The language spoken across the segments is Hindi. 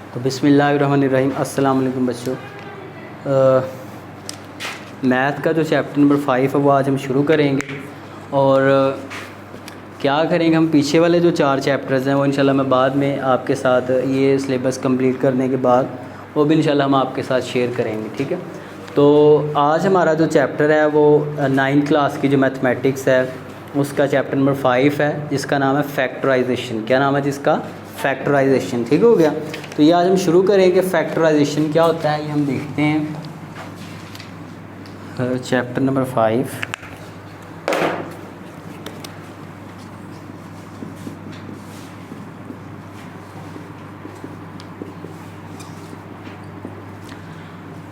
तो बिस्मिल्लाहिर्रहमानिर्रहीम अस्सलाम वालेकुम बच्चों। मैथ का जो चैप्टर नंबर 5 है वो आज हम शुरू करेंगे। और क्या करेंगे, हम पीछे वाले जो 4 चैप्टर्स हैं वो इंशाल्लाह मैं बाद में आपके साथ ये सिलेबस कंप्लीट करने के बाद वो भी इंशाल्लाह हम आपके साथ शेयर करेंगे, ठीक है। तो आज हमारा जो चैप्टर है वो 9th क्लास की जो मैथमेटिक्स है उसका चैप्टर नंबर 5 है, जिसका नाम है फैक्टराइजेशन। क्या नाम है जिसका? फैक्टराइजेशन। ठीक हो गया। तो ये आज हम शुरू करेंगे। फैक्टराइजेशन क्या होता है ये हम देखते हैं। Chapter number 5।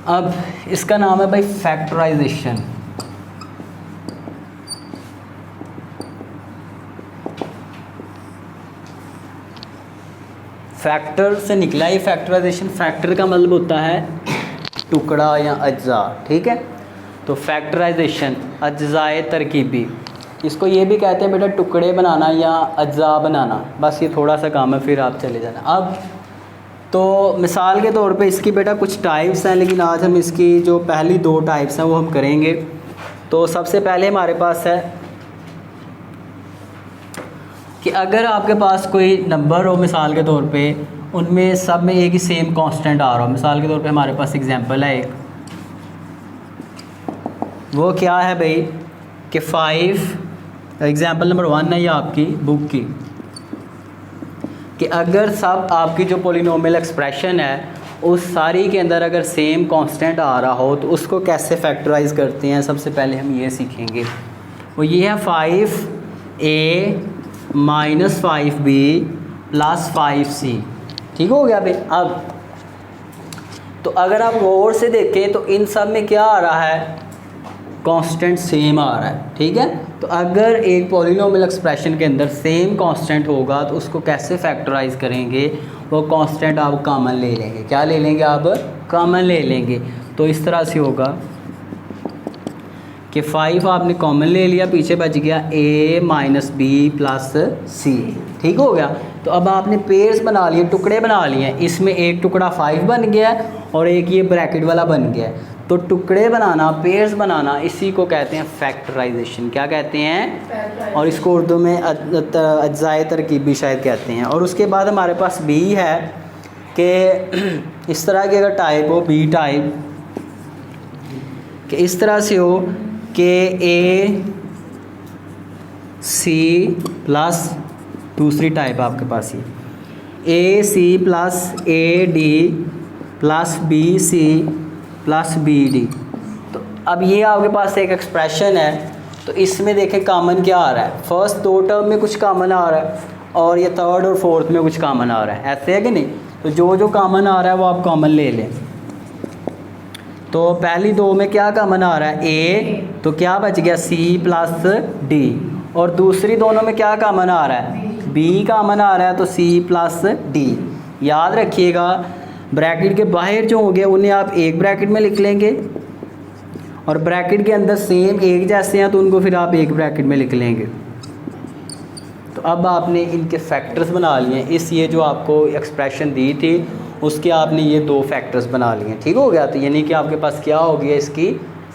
अब इसका नाम है भाई फैक्टराइजेशन। फैक्टर से निकला ही फैक्टराइजेशन। फैक्टर का मतलब होता है टुकड़ा या अज्जा, ठीक है। तो फैक्टराइजेशन अज्जाए तरकीबी, इसको ये भी कहते हैं बेटा टुकड़े बनाना या अज्जा बनाना। बस ये थोड़ा सा काम है, फिर आप चले जाना। अब तो मिसाल के तौर पे इसकी बेटा कुछ टाइप्स हैं, लेकिन आज हम इसकी जो पहली 2 टाइप्स हैं वो हम करेंगे। तो सबसे पहले हमारे पास है कि अगर आपके पास कोई नंबर हो, मिसाल के तौर पे उनमें सब में एक ही सेम कांस्टेंट आ रहा हो। मिसाल के तौर पे हमारे पास एग्जांपल है एक, वो क्या है भाई कि 5 एग्जांपल नंबर 1 है ये आपकी बुक की, कि अगर सब आपकी जो पॉलिनोमियल एक्सप्रेशन है उस सारी के अंदर अगर सेम कांस्टेंट आ रहा हो तो उसको कैसे फैक्टराइज करते हैं, सबसे पहले हम ये सीखेंगे। वो ये है 5a minus 5b plus 5c। ठीक हो गया भाई। अब तो अगर आप गौर से देखें तो इन सब में क्या आ रहा है, कांस्टेंट सेम आ रहा है, ठीक है। तो अगर एक पॉलिनोमियल एक्सप्रेशन के अंदर सेम कांस्टेंट होगा तो उसको कैसे फैक्टराइज करेंगे, वो कांस्टेंट आप कॉमन ले लेंगे। क्या ले लेंगे आप? कॉमन ले लेंगे। तो इस तरह से होगा कि 5 आपने कॉमन ले लिया, पीछे बच गया a माइनस बी प्लस सी। ठीक हो गया। तो अब आपने पेयर्स बना लिए, टुकड़े बना लिए। इसमें एक टुकड़ा 5 बन गया और एक ये ब्रैकेट वाला बन गया। तो टुकड़े बनाना, पेयर्स बनाना, इसी को कहते हैं फैक्टराइजेशन। क्या कहते हैं? और इसको उर्दू में अज्जाए तरकीबी शायद कहते हैं। और उसके बाद हमारे पास बी है कि इस तरह की अगर टाइप हो, बी टाइप, कि इस तरह से हो कि ए सी प्लस दूसरी टाइप आपके पास ही A C plus A D plus B C plus B D. तो अब ये आपके पास एक एक्सप्रेशन है। तो इसमें देखें कॉमन क्या आ रहा है, फर्स्ट 2 टर्म में कुछ कॉमन आ रहा है और ये थर्ड और फोर्थ में कुछ कॉमन आ रहा है। ऐसे है कि नहीं? तो जो जो कॉमन आ रहा है वो आप कॉमन ले लें। तो पहली 2 में क्या कॉमन आ रहा है, ए, तो क्या बच गया सी प्लस डी। और दूसरी दोनों में क्या कॉमन आ रहा है, बी कॉमन आ रहा है, तो सी प्लस डी। याद रखिएगा ब्रैकेट के बाहर जो हो गया उन्हें आप एक ब्रैकेट में लिख लेंगे और ब्रैकेट के अंदर सेम एक जैसे हैं तो उनको फिर आप एक ब्रैकेट में लिख लेंगे। तो अब आपने इनके फैक्टर्स बना लिए। इस ये जो आपको एक्सप्रेशन दी थी उसके आपने ये 2 फैक्टर्स बना लिए। ठीक हो गया। तो यानी कि आपके पास क्या हो गया, इसकी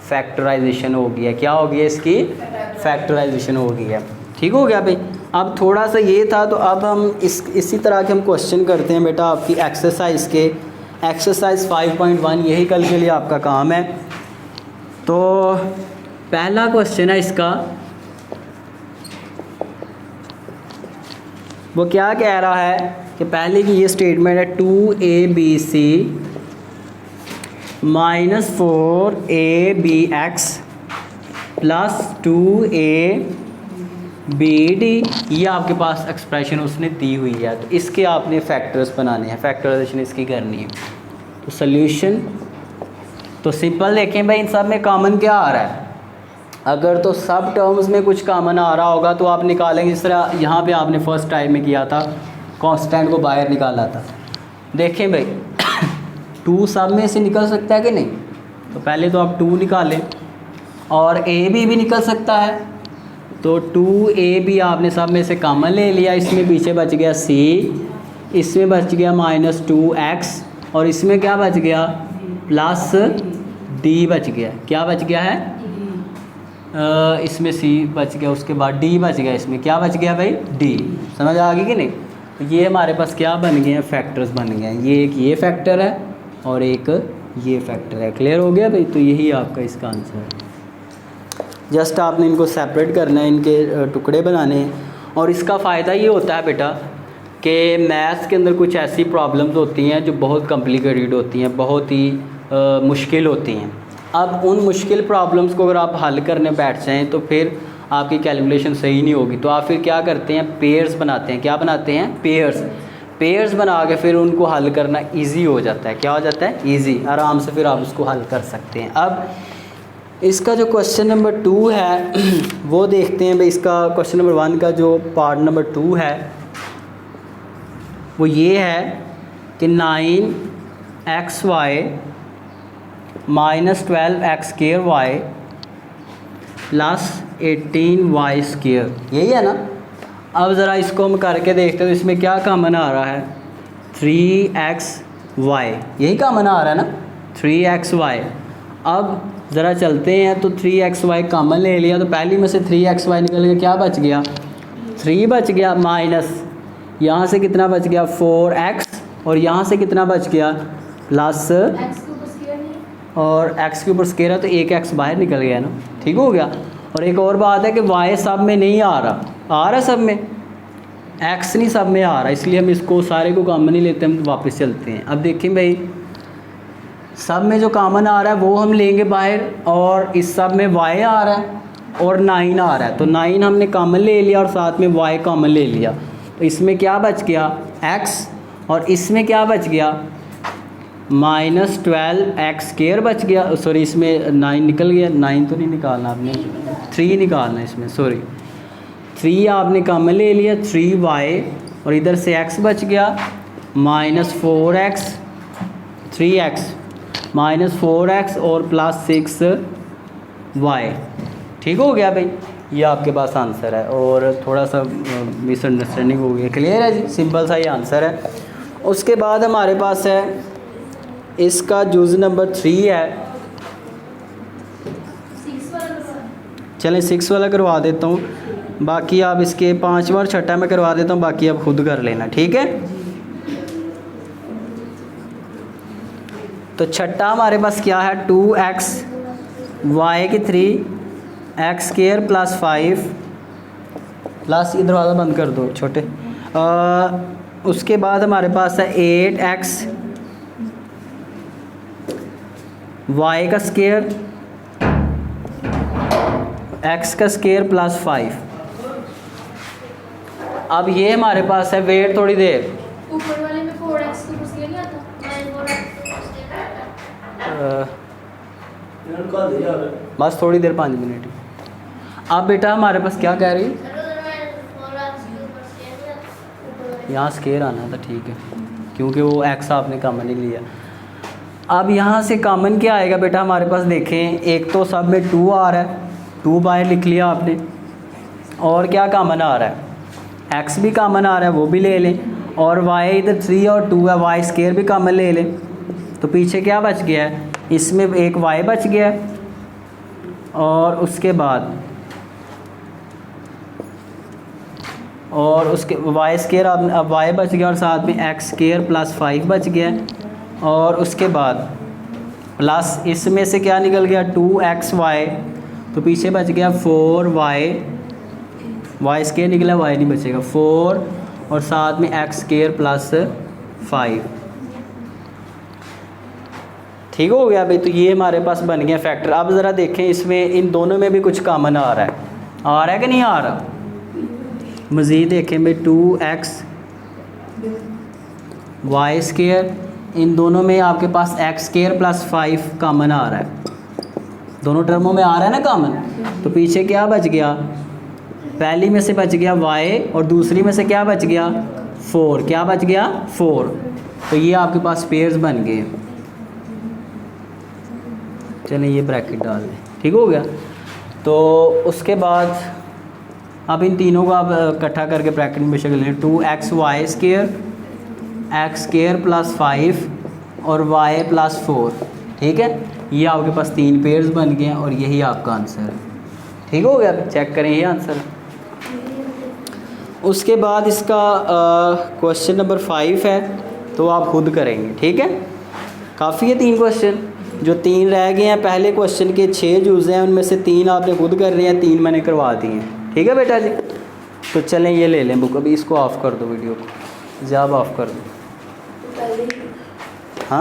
फैक्टराइजेशन हो गया। क्या हो गया? इसकी फैक्टराइजेशन हो गई है। ठीक हो गया भाई। अब थोड़ा सा ये था, तो अब हम इसी तरह के हम क्वेश्चन करते हैं बेटा आपकी एक्सरसाइज के। एक्सरसाइज 5.1 यही कल के लिए आपका काम है। तो पहला क्वेश्चन है इसका, वो क्या कह रहा है कि पहले की ये स्टेटमेंट है 2abc minus 4abx plus 2abd। ये आपके पास एक्सप्रेशन उसने दी हुई है। तो इसके आपने फैक्टर्स बनाने हैं, फैक्टराइजेशन इसकी करनी है। तो सॉल्यूशन तो सिंपल देखें भाई, इन सब में कॉमन क्या आ रहा है। अगर तो सब टर्म्स में कुछ कॉमन आ रहा होगा तो आप निकालेंगे। इस तरह यहाँ पे आपने फर्स्ट टाइम में किया था, कांस्टेंट को बाहर निकाला था। देखें भाई 2 सब में से निकल सकता है कि नहीं, तो पहले तो आप 2 निकालें और ए भी निकल सकता है। तो 2a भी आपने सब में से कॉमन ले लिया, इसमें पीछे बच गया c इसमें बच गया -2x और इसमें क्या बच गया प्लस d बच गया। क्या बच गया है इसमें c बच गया, उसके बाद d बच गया, इसमें क्या बच गया भाई d। समझ आ गई कि नहीं? तो ये हमारे पास क्या बन गए हैं, फैक्टर्स बन गए हैं। ये एक ये फैक्टर है और एक ये फैक्टर है। क्लियर हो गया भाई? तो यही आपका इसका आंसर है। जस्ट आपने इनको सेपरेट करना है, इनके टुकड़े बनाने हैं। और इसका फ़ायदा ये होता है बेटा कि मैथ्स के अंदर कुछ ऐसी प्रॉब्लम्स होती हैं जो बहुत कॉम्प्लिकेटेड होती हैं, बहुत ही मुश्किल होती हैं। अब उन मुश्किल प्रॉब्लम्स को अगर आप हल करने बैठ जाएँ तो फिर आपकी कैलकुलेशन सही नहीं होगी। तो आप फिर क्या करते हैं, पेयर्स बनाते हैं। क्या बनाते हैं? पेयर्स बना के फिर उनको हल करना इजी हो जाता है। क्या हो जाता है? इजी, आराम से फिर आप उसको हल कर सकते हैं। अब इसका जो क्वेश्चन नंबर 2 है वो देखते हैं भाई। इसका क्वेश्चन नंबर 1 का जो पार्ट नंबर 2 है वो ये है कि 9xy -12x² प्लस 18y², यही है ना। अब ज़रा इसको हम करके देखते हैं तो इसमें क्या कॉमन आ रहा है, 3xy, यही कॉमन आ रहा है ना, 3xy। अब ज़रा चलते हैं तो 3xy कॉमन ले लिया तो पहली में से 3xy निकल गया, क्या बच गया 3 बच गया, माइनस यहाँ से कितना बच गया 4x और यहाँ से कितना बच गया प्लस, और x के ऊपर स्केयर है तो एक x बाहर निकल गया ना, ठीक हो गया। और एक और बात है कि y सब में नहीं आ रहा सब में, x नहीं सब में आ रहा, इसलिए हम इसको सारे को कॉमन नहीं लेते, हम वापस चलते हैं। अब देखें भाई, सब में जो कॉमन आ रहा है वो हम लेंगे बाहर, और इस सब में y आ रहा है और 9 आ रहा है, तो 9 हमने कॉमन ले लिया और साथ में y कॉमन ले लिया। तो इसमें क्या बच गया x और इसमें क्या बच गया -12x² बच गया। सॉरी, इसमें 9 निकल गया, 9 तो नहीं निकालना आपने, 3 निकालना है इसमें, सॉरी 3 आपने कॉमन ले लिया, 3y और इधर से x बच गया -4x, 3x -4x और प्लस 6y, ठीक हो गया भाई। ये आपके पास आंसर है, और थोड़ा सा मिसअंडरस्टैंडिंग हो गई, क्लियर है जी, सिंपल सा ये आंसर है। उसके बाद हमारे पास है इसका जुज़ नंबर 3 है, चलें 6 वाला करवा देता हूँ, बाकी आप इसके 5वां और 6वां में करवा देता हूँ, बाकी आप खुद कर लेना, ठीक है। तो 6वां हमारे पास क्या है 2x y की 3x² प्लस 5 प्लस, ये दरवाज़ा बंद कर दो छोटे। उसके बाद हमारे पास है 8x y का स्केयर x का स्केयर प्लस 5। अब ये हमारे पास है, वेट थोड़ी देर, ऊपर वाले में 4x को स्केयर नहीं आता, बस थोड़ी देर 5 मिनट। अब बेटा हमारे पास क्या कह रही, यहाँ स्केयर आना था, ठीक है, क्योंकि वो x आपने कॉमन नहीं लिया। अब यहाँ से कॉमन क्या आएगा बेटा हमारे पास, देखें एक तो सब में 2 आ रहा है, 2 बाहर लिख लिया आपने, और क्या कॉमन आ रहा है x भी कॉमन आ रहा है, वो भी ले लें, और y इधर 3 और 2 है, y² भी कॉमन ले लें। तो पीछे क्या बच गया है, इसमें एक y बच गया है, और उसके बाद y² अब y बच गया, और साथ में x² प्लस 5 बच गया है, और उसके बाद प्लस इसमें से क्या निकल गया 2xy, तो पीछे बच गया 4y, y² निकला, y नहीं बचेगा, 4 और साथ में x² प्लस 5, ठीक हो गया भाई। तो ये हमारे पास बन गया फैक्टर। अब ज़रा देखें इसमें इन दोनों में भी कुछ कॉमन आ रहा है कि नहीं आ रहा, मज़ीद देखें भाई 2x y², इन दोनों में आपके पास x² प्लस 5 कॉमन आ रहा है, दोनों टर्मों में आ रहा है ना कॉमन। तो पीछे क्या बच गया, पहली में से बच गया y और दूसरी में से क्या बच गया 4, क्या बच गया 4। तो ये आपके पास पेयर्स बन गए। चलें ये ब्रैकेट डाल दें, ठीक हो गया। तो उसके बाद अब इन तीनों को आप इकट्ठा करके ब्रैकेट में शक्ल लें, 2xy² एक्स स्क्वायर प्लस 5 और वाई प्लस 4। ठीक है, ये आपके पास 3 पेयर्स बन गए हैं और यही आपका आंसर है। ठीक हो गया, चेक करें ये आंसर। उसके बाद इसका क्वेश्चन नंबर 5 है, तो आप खुद करेंगे। ठीक है, काफ़ी है 3 क्वेश्चन, जो 3 रह गए हैं पहले क्वेश्चन के 6 जुज़ हैं, उनमें से 3 आपने खुद कर रहे हैं, 3 मैंने करवा दिए हैं। ठीक है बेटा जी, तो चलें ये ले लें बुक। अभी इसको ऑफ़ कर दो, वीडियो को जब ऑफ़ कर दो।